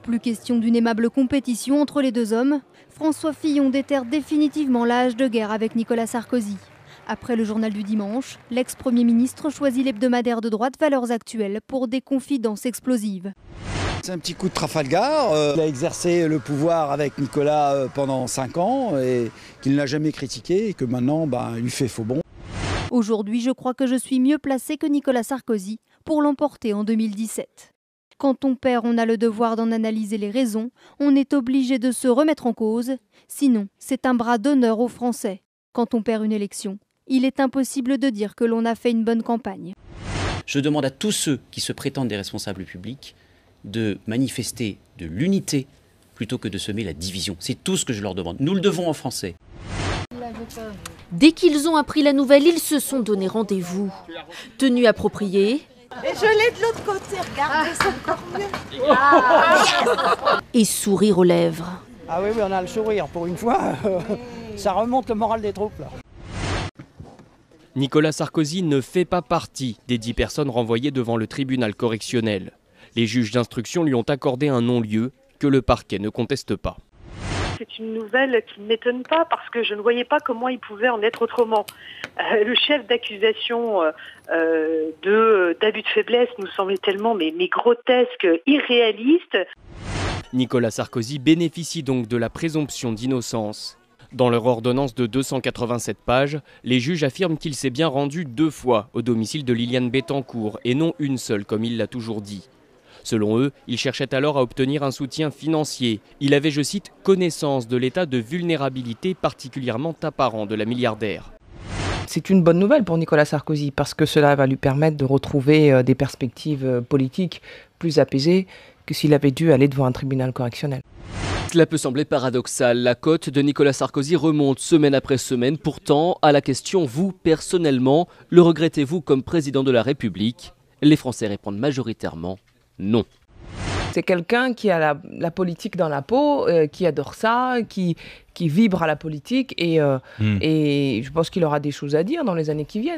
Plus question d'une aimable compétition entre les deux hommes. François Fillon déterre définitivement l'âge de guerre avec Nicolas Sarkozy. Après le journal du dimanche, l'ex-premier ministre choisit l'hebdomadaire de droite Valeurs Actuelles pour des confidences explosives. C'est un petit coup de Trafalgar. Il a exercé le pouvoir avec Nicolas pendant 5 ans et qu'il n'a jamais critiqué et que maintenant il lui fait faux bon. Aujourd'hui, je crois que je suis mieux placé que Nicolas Sarkozy pour l'emporter en 2017. Quand on perd, on a le devoir d'en analyser les raisons. On est obligé de se remettre en cause. Sinon, c'est un bras d'honneur aux Français. Quand on perd une élection, il est impossible de dire que l'on a fait une bonne campagne. Je demande à tous ceux qui se prétendent des responsables publics de manifester de l'unité plutôt que de semer la division. C'est tout ce que je leur demande. Nous le devons aux Français. Dès qu'ils ont appris la nouvelle, ils se sont donné rendez-vous. Tenue appropriée. Et je l'ai de l'autre côté, regardez, c'est encore mieux. Et sourire aux lèvres. Ah oui, on a le sourire pour une fois. Ça remonte le moral des troupes là. Nicolas Sarkozy ne fait pas partie des 10 personnes renvoyées devant le tribunal correctionnel. Les juges d'instruction lui ont accordé un non-lieu que le parquet ne conteste pas. C'est une nouvelle qui ne m'étonne pas parce que je ne voyais pas comment il pouvait en être autrement. Le chef d'accusation d'abus de faiblesse nous semblait tellement mais grotesque, irréaliste. Nicolas Sarkozy bénéficie donc de la présomption d'innocence. Dans leur ordonnance de 287 pages, les juges affirment qu'il s'est bien rendu 2 fois au domicile de Liliane Bettencourt et non une seule comme il l'a toujours dit. Selon eux, il cherchait alors à obtenir un soutien financier. Il avait, je cite, connaissance de l'état de vulnérabilité particulièrement apparent de la milliardaire. C'est une bonne nouvelle pour Nicolas Sarkozy parce que cela va lui permettre de retrouver des perspectives politiques plus apaisées que s'il avait dû aller devant un tribunal correctionnel. Cela peut sembler paradoxal. La cote de Nicolas Sarkozy remonte semaine après semaine. Pourtant, à la question « Vous, personnellement, le regrettez-vous comme président de la République ?» Les Français répondent majoritairement « Non ». C'est quelqu'un qui a la politique dans la peau, qui adore ça, qui vibre à la politique et je pense qu'il aura des choses à dire dans les années qui viennent.